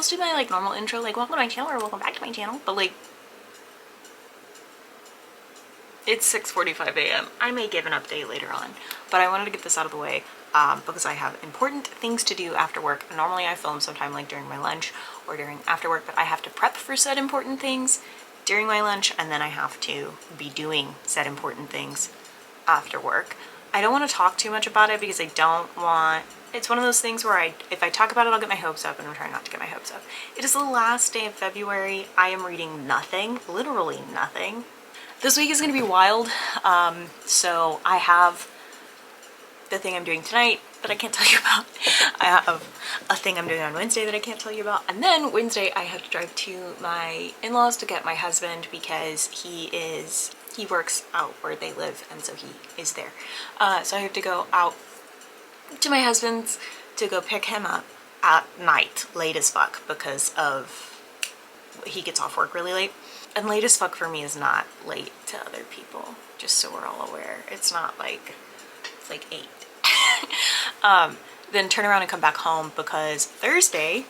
supposed to do my like normal intro, like welcome to my channel or welcome back to my channel, but like it's 6:45 a.m. I may give an update later on, but I wanted to get this out of the way because I have important things to do after work. Normally I film sometime like during my lunch or during after work, but I have to prep for said important things during my lunch, and then I have to be doing said important things after work. I don't want to talk too much about it because I don't want, it's one of those things where if I talk about it, I'll get my hopes up, and I'm trying not to get my hopes up. It is the last day of February. I am reading nothing, literally nothing. This week is going to be wild. So I have the thing I'm doing tonight that I can't tell you about. I have a thing I'm doing on Wednesday that I can't tell you about. And then Wednesday I have to drive to my in-laws to get my husband because he works out where they live, and so he is there. So I have to go out to my husband's to go pick him up at night, late as fuck, because of he gets off work really late. And late as fuck for me is not late to other people, just so we're all aware. It's not like, it's like 8. Then turn around and come back home because Thursday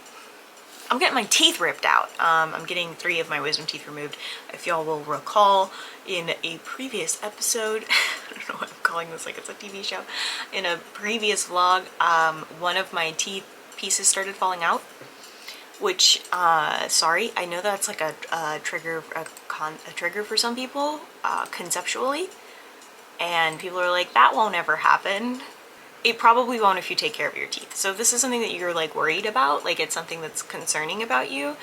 I'm getting my teeth ripped out. I'm getting 3 of my wisdom teeth removed. If y'all will recall, in a previous episode, I don't know why I'm calling this like it's a TV show, in a previous vlog, one of my teeth pieces started falling out, which, sorry, I know that's like a trigger for some people, conceptually, and people are like, that won't ever happen. It probably won't if you take care of your teeth. So if this is something that you're like worried about, like it's something that's concerning about you,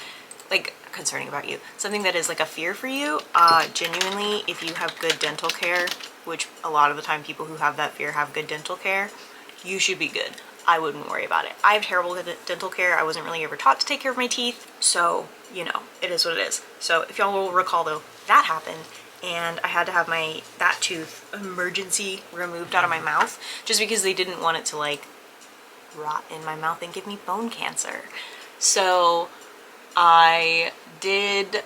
something that is like a fear for you, genuinely, if you have good dental care, which a lot of the time people who have that fear have good dental care, you should be good. I wouldn't worry about it. I have terrible dental care. I wasn't really ever taught to take care of my teeth, so, you know, it is what it is. So if y'all will recall though, that happened, and I had to have that tooth emergency removed out of my mouth just because they didn't want it to like rot in my mouth and give me bone cancer. So I did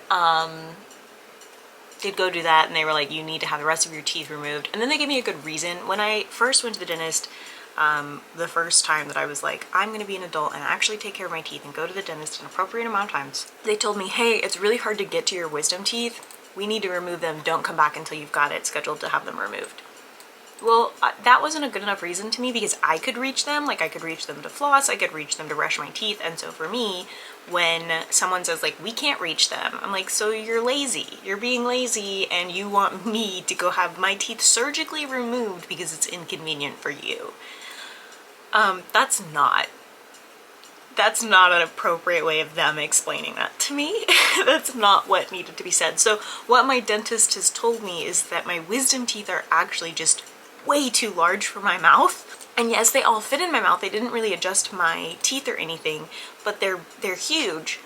go do that, and they were like, you need to have the rest of your teeth removed. And then they gave me a good reason. When I first went to the dentist, the first time that I was like, I'm going to be an adult and actually take care of my teeth and go to the dentist an appropriate amount of times, they told me, hey, it's really hard to get to your wisdom teeth. We need to remove them. Don't come back until you've got it scheduled to have them removed. Well, that wasn't a good enough reason to me because I could reach them. Like, I could reach them to floss, I could reach them to brush my teeth. And so for me, when someone says like, we can't reach them, I'm like, so you're lazy. You're being lazy and you want me to go have my teeth surgically removed because it's inconvenient for you. That's not an appropriate way of them explaining that to me. That's not what needed to be said. So what my dentist has told me is that my wisdom teeth are actually just way too large for my mouth. And yes, they all fit in my mouth. They didn't really adjust my teeth or anything, but they're huge,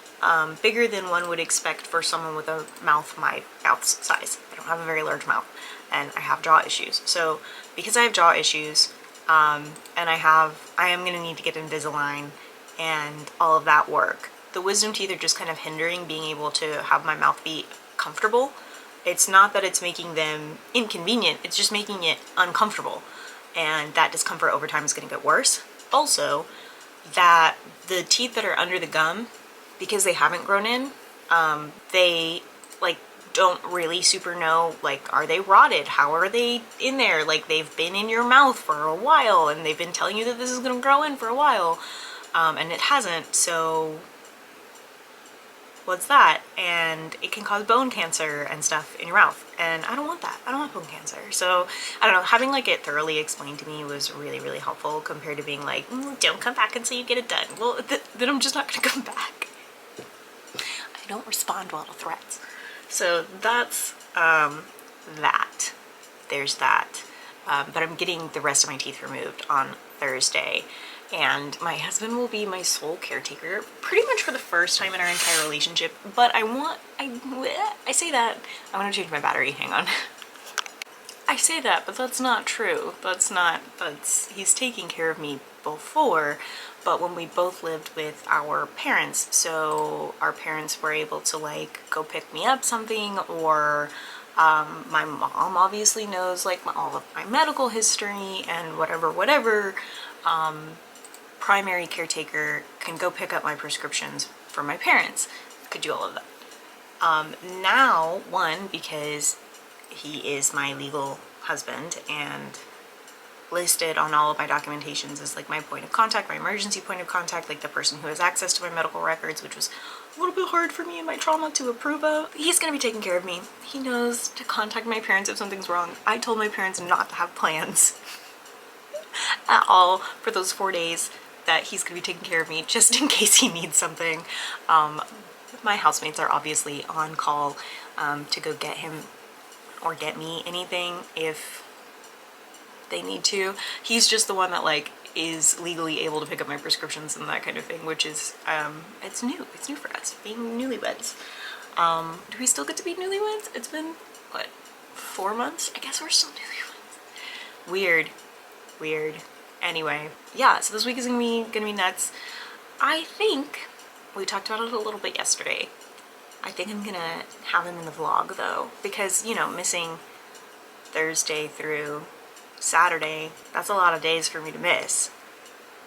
bigger than one would expect for someone with a mouth my mouth's size. I don't have a very large mouth, and I have jaw issues. So because I have jaw issues, and I am gonna need to get Invisalign and all of that work. The wisdom teeth are just kind of hindering being able to have my mouth be comfortable. It's not that it's making them inconvenient, it's just making it uncomfortable. And that discomfort over time is going to get worse. Also, that the teeth that are under the gum, because they haven't grown in, they like don't really super know, like, are they rotted? How are they in there? Like, they've been in your mouth for a while and they've been telling you that this is going to grow in for a while, and it hasn't. So what's that? And it can cause bone cancer and stuff in your mouth, and I don't want that. I don't want bone cancer. So I don't know, having like it thoroughly explained to me was really, really helpful compared to being like, don't come back until you get it done. Well, then I'm just not gonna come back. I don't respond well to threats. So that's that. There's that. But I'm getting the rest of my teeth removed on Thursday, and my husband will be my sole caretaker pretty much for the first time in our entire relationship. But I say that, I'm gonna change my battery, hang on. I say that, but that's not true. He's taking care of me before, but when we both lived with our parents, so our parents were able to like go pick me up something, or my mom obviously knows like all of my medical history and whatever. Primary caretaker can go pick up my prescriptions for my parents. Could do all of that. Now, one, because he is my legal husband and listed on all of my documentations as like my point of contact, my emergency point of contact, like the person who has access to my medical records, which was a little bit hard for me in my trauma to approve of. He's gonna be taking care of me. He knows to contact my parents if something's wrong. I told my parents not to have plans at all for those 4 days that he's gonna be taking care of me, just in case he needs something. My housemates are obviously on call to go get him or get me anything if they need to. He's just the one that like is legally able to pick up my prescriptions and that kind of thing, which is it's new for us being newlyweds. Do we still get to be newlyweds? It's been what, 4 months? I guess we're still newlyweds. Weird. Anyway, yeah, so this week is gonna be nuts. I think we talked about it a little bit yesterday. I think I'm gonna have him in the vlog though, because, you know, missing Thursday through Saturday, that's a lot of days for me to miss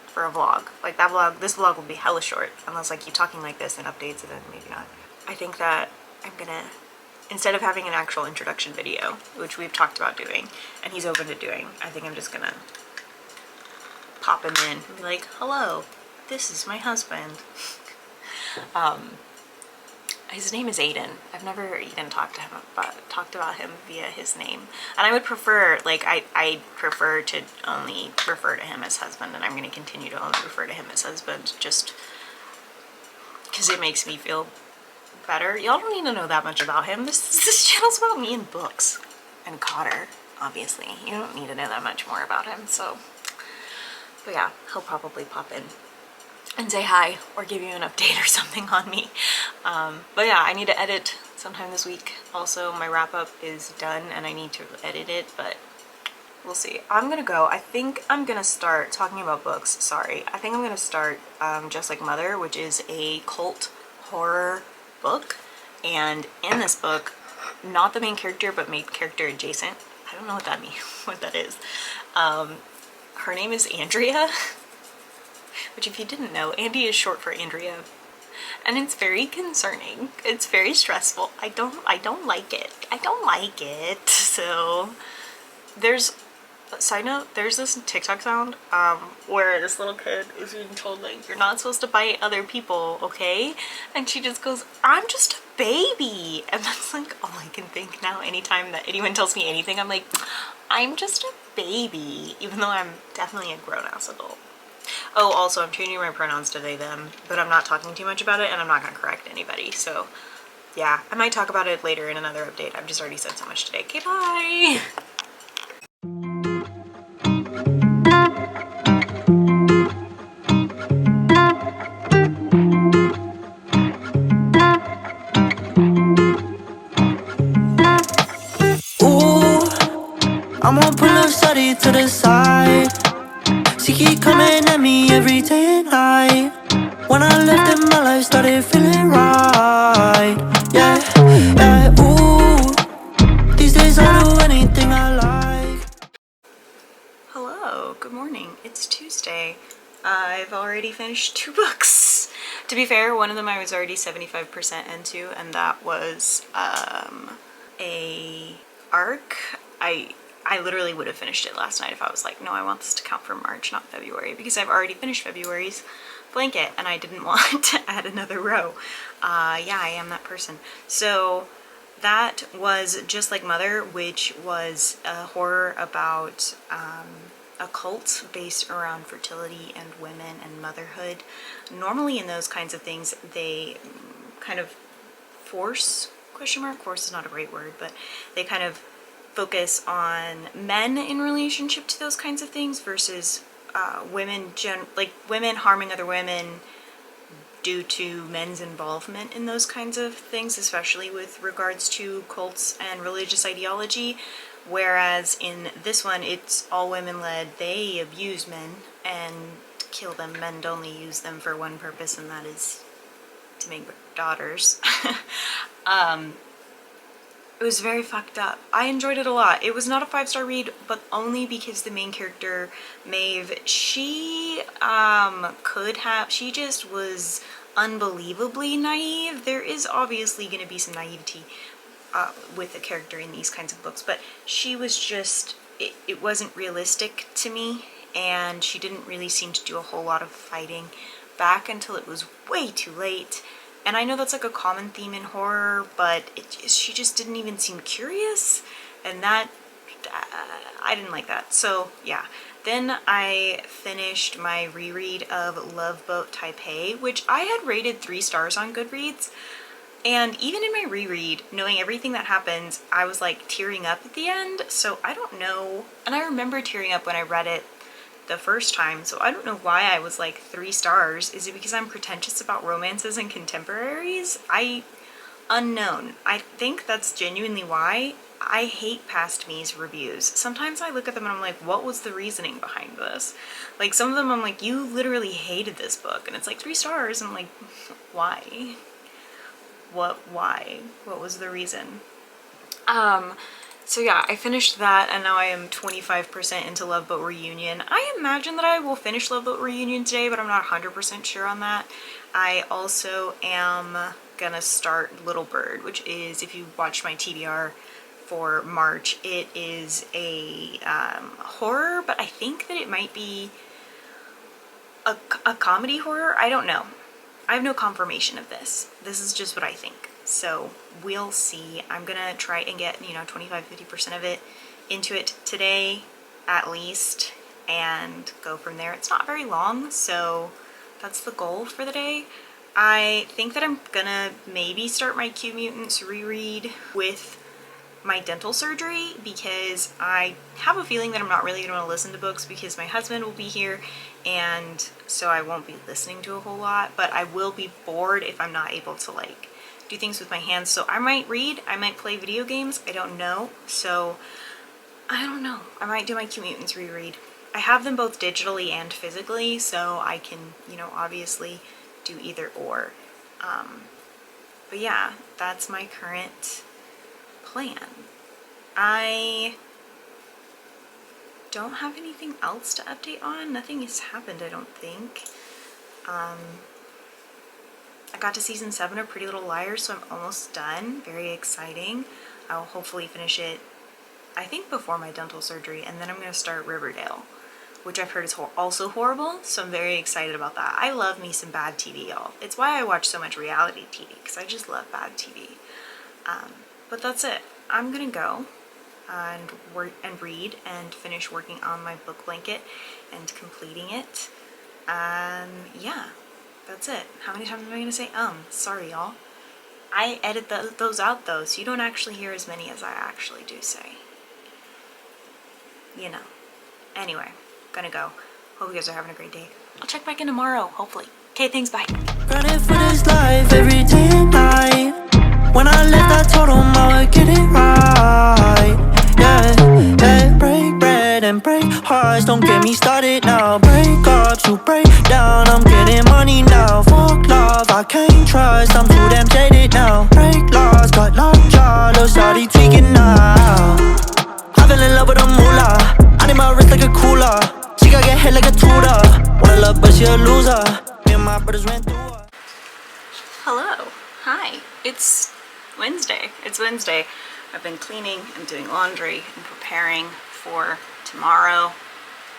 for a vlog. Like this vlog will be hella short, unless I keep talking like this and updates, and then maybe not. I think that I'm gonna, instead of having an actual introduction video, which we've talked about doing, and he's open to doing, I think I'm just gonna pop him in and be like, hello, this is my husband. His name is Aiden. I've never even talked about him via his name, and I would prefer, like, I prefer to only refer to him as husband, and I'm going to continue to only refer to him as husband, just because it makes me feel better. Y'all don't need to know that much about him. This channel's about me and books and Cotter, obviously. You don't need to know that much more about him. So, but yeah, he'll probably pop in and say hi or give you an update or something on me. But yeah, I need to edit sometime this week. Also, my wrap up is done and I need to edit it, but we'll see. I'm gonna go. I think I'm gonna start talking about books. Sorry. I think I'm gonna start Just Like Mother, which is a cult horror book. And in this book, not the main character, but main character adjacent. I don't know what that means, what that is. Her name is Andrea. Which, if you didn't know, Andy is short for Andrea, and it's very concerning. It's very stressful. I don't like it. I don't like it. So there's, side note, there's this TikTok sound where this little kid is being told, like, you're not supposed to bite other people, okay? And she just goes, I'm just a baby. And that's like all I can think now. Anytime that anyone tells me anything, I'm like, I'm just a baby, even though I'm definitely a grown-ass adult. Oh, also, I'm changing my pronouns to they, them, but I'm not talking too much about it, and I'm not going to correct anybody, so yeah, I might talk about it later in another update. I've just already said so much today. Okay, bye! Ooh, I'm gonna pull up study to the side. She keep coming at me every day and night. When I left it, my life started feeling right. Yeah, ooh. These days I'll do anything I like. Hello, good morning. It's Tuesday. I've already finished 2 books. To be fair, one of them I was already 75% into, and that was a arc. I literally would have finished it last night if I was like, no, I want this to count for March, not February, because I've already finished February's blanket and I didn't want to add another row. Yeah, I am that person. So that was Just Like Mother, which was a horror about a cult based around fertility and women and motherhood. Normally in those kinds of things, they kind of force, question mark, force is not a great word, but they kind of focus on men in relationship to those kinds of things versus women harming other women due to men's involvement in those kinds of things, especially with regards to cults and religious ideology. Whereas in this one, it's all women led. They abuse men and kill them. Men only use them for one purpose, and that is to make daughters. It was very fucked up. I enjoyed it a lot. It was not a 5-star read, but only because the main character, Maeve, she just was unbelievably naive. There is obviously going to be some naivety with a character in these kinds of books, but she was just, it wasn't realistic to me, and she didn't really seem to do a whole lot of fighting back until it was way too late. And I know that's like a common theme in horror, but she just didn't even seem curious, and that, I didn't like that. So yeah, then I finished my reread of Love Boat Taipei, which I had rated 3 stars on Goodreads. And even in my reread, knowing everything that happens, I was like tearing up at the end. So I don't know. And I remember tearing up when I read it the first time. So I don't know why I was like 3 stars. Is it because I'm pretentious about romances and contemporaries? Unknown. I think that's genuinely why. I hate past me's reviews. Sometimes I look at them and I'm like, what was the reasoning behind this? Like some of them I'm like, you literally hated this book. And it's like 3 stars. And I'm like, why? Why? What was the reason? So yeah, I finished that, and now I am 25% into Love Boat Reunion. I imagine that I will finish Love Boat Reunion today, but I'm not 100% sure on that. I also am gonna start Little Bird, which is, if you watched my TBR for March, it is a horror, but I think that it might be a comedy horror. I don't know. I have no confirmation of this. This is just what I think. So we'll see. I'm gonna try and get, 25-50% of it into it today at least, and go from there. It's not very long, so that's the goal for the day. I think that I'm gonna maybe start my Q Mutants reread with my dental surgery, because I have a feeling that I'm not really going to listen to books because my husband will be here, and so I won't be listening to a whole lot, but I will be bored if I'm not able to like do things with my hands. So I might read, I might play video games, I don't know. So I don't know, I might do my Q Mutants reread. I have them both digitally and physically, so I can, obviously do either or. But yeah, that's my current plan. I don't have anything else to update on. Nothing has happened, I don't think. I got to season 7 of Pretty Little Liars, so I'm almost done. Very exciting. I'll hopefully finish it, I think, before my dental surgery, and then I'm going to start Riverdale, which I've heard is also horrible, so I'm very excited about that. I love me some bad TV, y'all. It's why I watch so much reality TV, because I just love bad TV. But that's it. I'm gonna go and work and read and finish working on my book blanket and completing it. Yeah, that's it. How many times am I gonna say sorry y'all. I edit those out though, so you don't actually hear as many as I actually do say. Anyway, gonna go. Hope you guys are having a great day. I'll check back in tomorrow, hopefully. Okay, thanks, bye. Running for this life every day and night. When I left, I told him I would get it right. Yeah. Break bread and break hearts. Don't get me started now. Break up to break down. I'm getting money now. Fuck love, I can't trust. I'm too damn jaded now. Break laws, got lockjaw. Little shawty tweaking now. I fell in love with a moolah. I need my wrist like a cooler. She got get hit like a tutor. Wanna love, but she a loser. Me and my brothers ran through her. Hello. Hi. It's Wednesday. I've been cleaning and doing laundry and preparing for tomorrow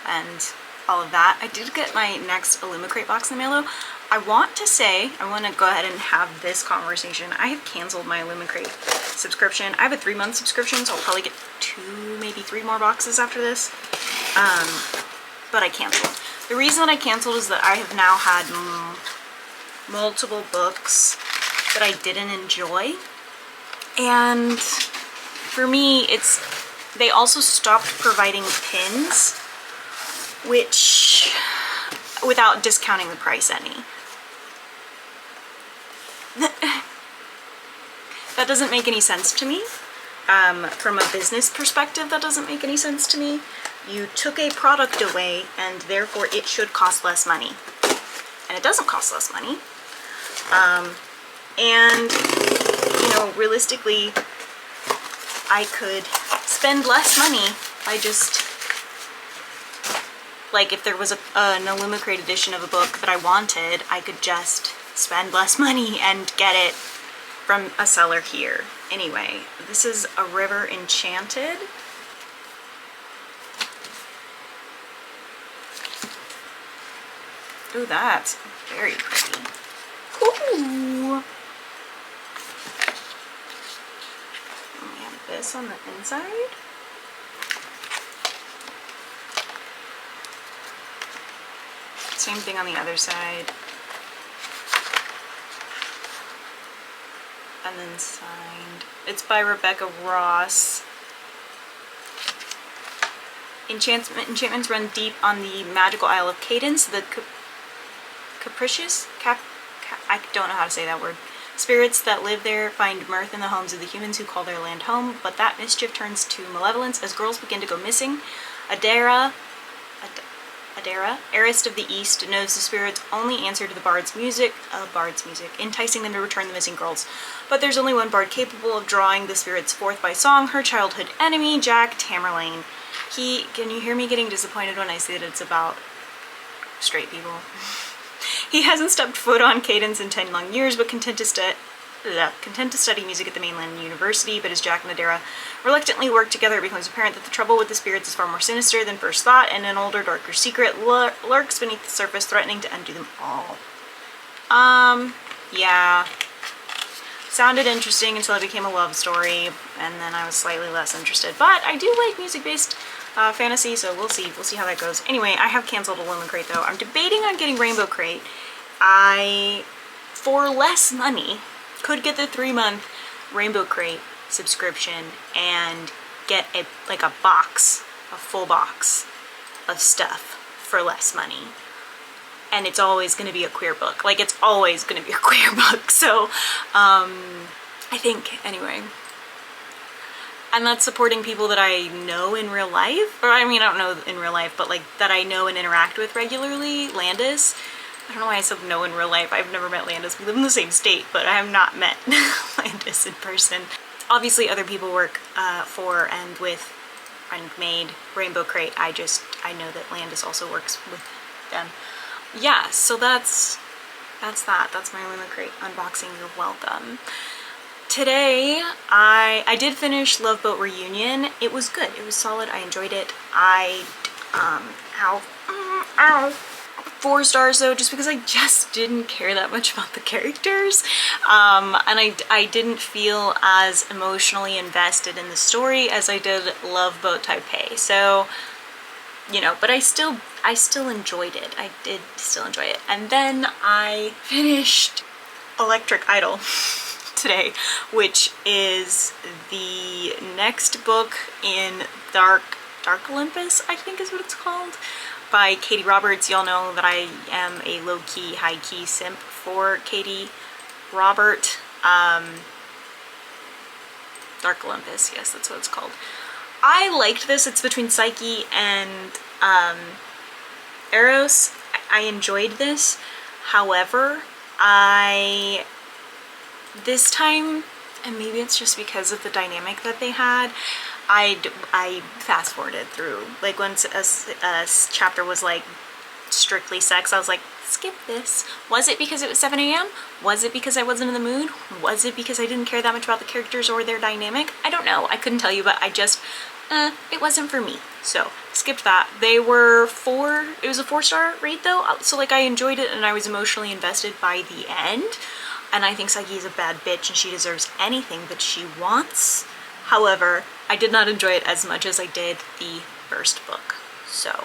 and all of that. I did get my next Illumicrate box in the mail though. I want to go ahead and have this conversation. I have canceled my Illumicrate subscription. I have a 3-month subscription, so I'll probably get 2, maybe 3 more boxes after this. But I canceled. The reason that I canceled is that I have now had multiple books that I didn't enjoy. And for me, they also stopped providing pins, which, without discounting the price any. That doesn't make any sense to me. From a business perspective, that doesn't make any sense to me. You took a product away, and therefore it should cost less money. And it doesn't cost less money. And, realistically, I could spend less money by just, like, if there was an Illumicrate edition of a book that I wanted, I could just spend less money and get it from a seller here. Anyway, this is A River Enchanted. Ooh, that's very pretty. Ooh. And we have this on the inside. Same thing on the other side. And then signed. It's by Rebecca Ross. Enchantments run deep on the magical Isle of Cadence, the capricious, I don't know how to say that word. Spirits that live there find mirth in the homes of the humans who call their land home, but that mischief turns to malevolence as girls begin to go missing. Adara, heiress of the East, knows the spirits only answer to the bard's music, enticing them to return the missing girls. But there's only one bard capable of drawing the spirits forth by song, her childhood enemy, Jack Tamerlane. Can you hear me getting disappointed when I say that it's about straight people? He hasn't stepped foot on Cadence in 10 long years, but content to study music at the mainland university. But as Jack and Adara reluctantly work together, it becomes apparent that the trouble with the spirits is far more sinister than first thought, and an older, darker secret lurks beneath the surface, threatening to undo them all. Yeah. Sounded interesting until it became a love story, and then I was slightly less interested. But I do like music-based fantasy, so we'll see. We'll see how that goes. Anyway, I have canceled Aluminum Crate, though. I'm debating on getting Rainbow Crate. I, for less money, could get the 3-month Rainbow Crate subscription and get a box, a full box of stuff for less money. And it's always going to be a queer book. Like, it's always going to be a queer book. So, I think, anyway. I'm not supporting people that I know in real life. Or, I mean, I don't know in real life, but, like, that I know and interact with regularly. Landis. I don't know why I said no in real life. I've never met Landis. We live in the same state, but I have not met Landis in person. Obviously, other people work for and with and made Rainbow Crate. I know that Landis also works with them. Yeah, so that's that. That's my Rainbow Crate unboxing. You're welcome. Today, I did finish Love Boat Reunion. It was good. It was solid. I enjoyed it. Ow. 4 stars though, just because I just didn't care that much about the characters. And I didn't feel as emotionally invested in the story as I did Love Boat Taipei. So, you know, but I still enjoyed it. I did still enjoy it. And then I finished Electric Idol today, which is the next book in Dark Olympus, I think is what it's called, by Katie Roberts. Y'all know that I am a low-key, high-key simp for Katie Robert. Dark Olympus, yes, that's what it's called. I liked this. It's between Psyche and Eros. I enjoyed this. However, this time, and maybe it's just because of the dynamic that they had, I fast forwarded through. Like, once a chapter was like strictly sex, I was like, skip this. Was it because it was 7 a.m.? Was it because I wasn't in the mood? Was it because I didn't care that much about the characters or their dynamic? I don't know. I couldn't tell you, but I just, it wasn't for me. So, skipped that. It was a 4-star rate though. So, like, I enjoyed it and I was emotionally invested by the end. And I think Psyche is a bad bitch and she deserves anything that she wants. However, I did not enjoy it as much as I did the first book. So,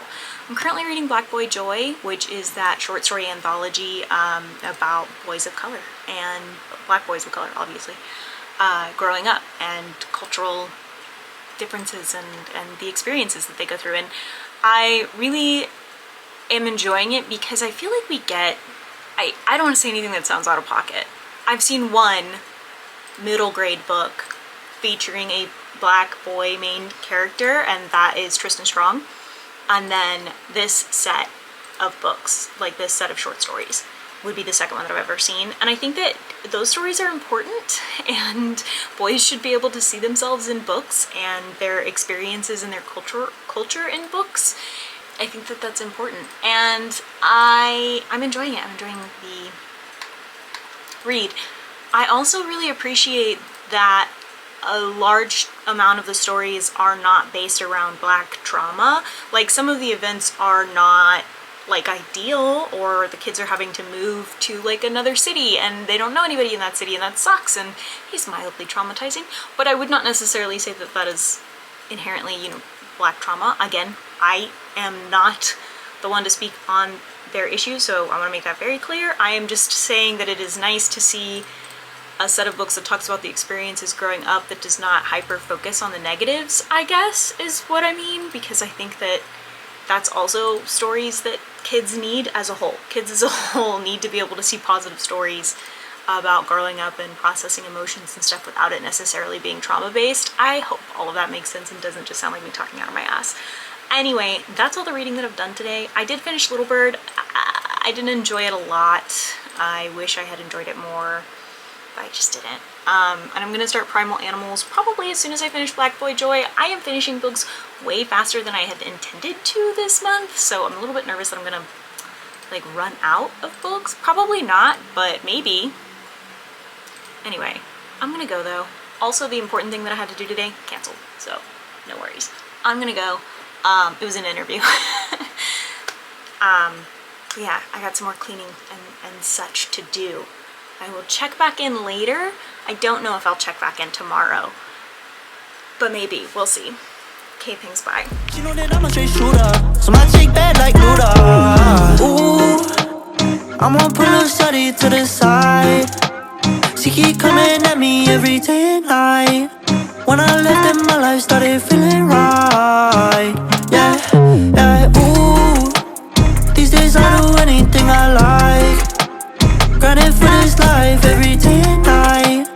I'm currently reading Black Boy Joy, which is that short story anthology about boys of color, and black boys of color, obviously, growing up, and cultural differences and the experiences that they go through. And I really am enjoying it because I feel like we get, I don't want to say anything that sounds out of pocket. I've seen one middle grade book featuring a black boy main character, and that is Tristan Strong. And then this set of books, like this set of short stories, would be the second one that I've ever seen. And I think that those stories are important, and boys should be able to see themselves in books and their experiences and their culture in books. I think that that's important, and I'm enjoying it. I'm enjoying read. I also really appreciate that a large amount of the stories are not based around Black trauma. Like, some of the events are not like ideal, or the kids are having to move to like another city and they don't know anybody in that city, and that sucks, and he's mildly traumatizing. But I would not necessarily say that that is inherently, you know, Black trauma. Again, I am not the one to speak on their issues, so I want to make that very clear. I am just saying that it is nice to see a set of books that talks about the experiences growing up that does not hyper focus on the negatives, I guess is what I mean, because I think that that's also stories that kids need as a whole. Kids as a whole need to be able to see positive stories about growing up and processing emotions and stuff without it necessarily being trauma-based. I hope all of that makes sense and doesn't just sound like me talking out of my ass. Anyway, that's all the reading that I've done today. I did finish Little Bird. I didn't enjoy it a lot. I wish I had enjoyed it more, but I just didn't. And I'm gonna start Primal Animals probably as soon as I finish Black Boy Joy. I am finishing books way faster than I had intended to this month, so I'm a little bit nervous that I'm gonna like run out of books. Probably not, but maybe. Anyway, I'm gonna go though. Also, the important thing that I had to do today, canceled, so no worries. I'm gonna go. It was an interview. Yeah, I got some more cleaning and such to do. I will check back in later. I don't know if I'll check back in tomorrow, but maybe, we'll see. Okay, thanks, bye. You know that I'm a straight shooter, so my chick bad like Luda. Ooh, I'm gonna pull a shawty to the side. She keep coming at me every day and night. When I left in my life started feeling right. Yeah, yeah, ooh. These days I do anything I like. Grinding for this life every day and night.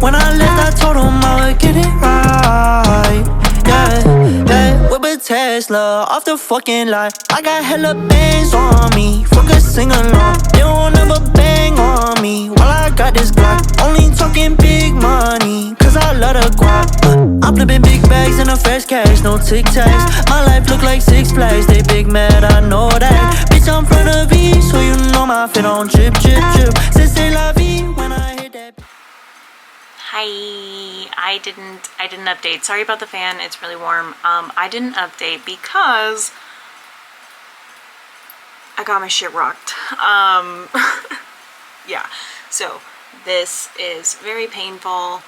When I left, I told him I would get it right. Yeah, yeah, whip a Tesla off the fucking line. I got hella bangs on me, fuck a sing-along. They won't ever bang on me while I got this Glock. Only talking big money, cause I love the guap. I'm flipping big bags and a fresh cash, no tic-tacs. My life look like Six Flags, they big mad, I know that. Bitch, I'm front of V, so you know my fit on drip, drip, drip. C'est la vie when I hit that. Hi, I didn't update. Sorry about the fan, it's really warm. I didn't update because I got my shit rocked. Yeah, so this is very painful.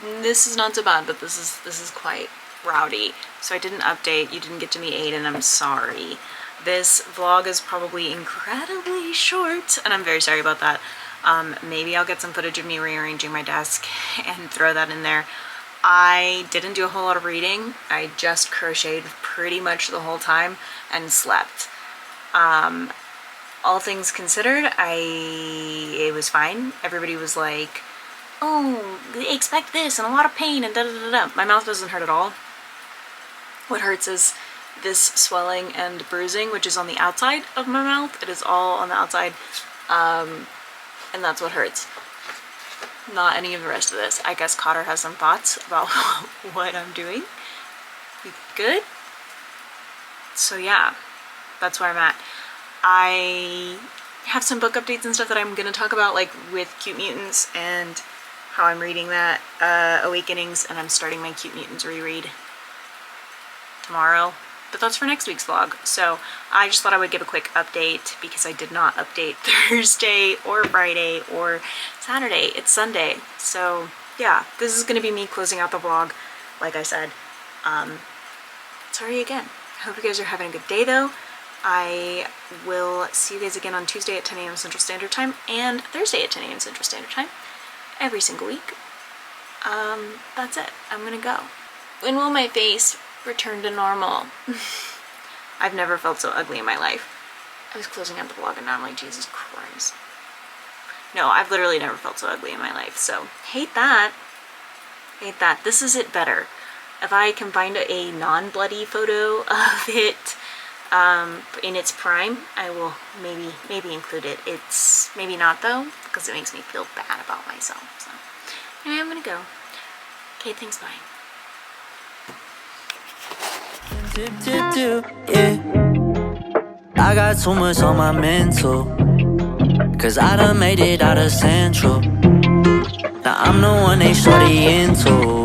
This is not so bad, but this is quite rowdy. So I didn't update, you didn't get to meet Aiden, I'm sorry. This vlog is probably incredibly short, and I'm very sorry about that. Maybe I'll get some footage of me rearranging my desk and throw that in there. I didn't do a whole lot of reading. I just crocheted pretty much the whole time and slept. All things considered, it was fine. Everybody was like, oh, expect this and a lot of pain and da-da-da-da. My mouth doesn't hurt at all. What hurts is this swelling and bruising, which is on the outside of my mouth. It is all on the outside, and that's what hurts. Not any of the rest of this. I guess Cotter has some thoughts about what I'm doing. You good? So yeah, that's where I'm at. I have some book updates and stuff that I'm gonna talk about, like with Cute Mutants and how I'm reading that, Awakenings, and I'm starting my Cute Mutants reread tomorrow, but that's for next week's vlog. So I just thought I would give a quick update because I did not update Thursday or Friday or Saturday. It's Sunday. So yeah, this is gonna be me closing out the vlog, like I said. Sorry again. I hope you guys are having a good day though. I will see you guys again on Tuesday at 10 a.m. Central Standard Time and Thursday at 10 a.m. Central Standard Time every single week. That's it. I'm gonna go. When will my face return to normal? I've never felt so ugly in my life. I was closing out the vlog and now I'm like, Jesus Christ. No, I've literally never felt so ugly in my life, so hate that. Hate that. This is it better. If I can find a non-bloody photo of it in its prime, I will maybe include it. It's maybe not though, because it makes me feel bad about myself. So anyway, I'm gonna go. Okay, thanks, bye. Tip, tip, tip, yeah. I got too much on my mental. Cause I done made it out of Central. Now I'm the one they shorty into.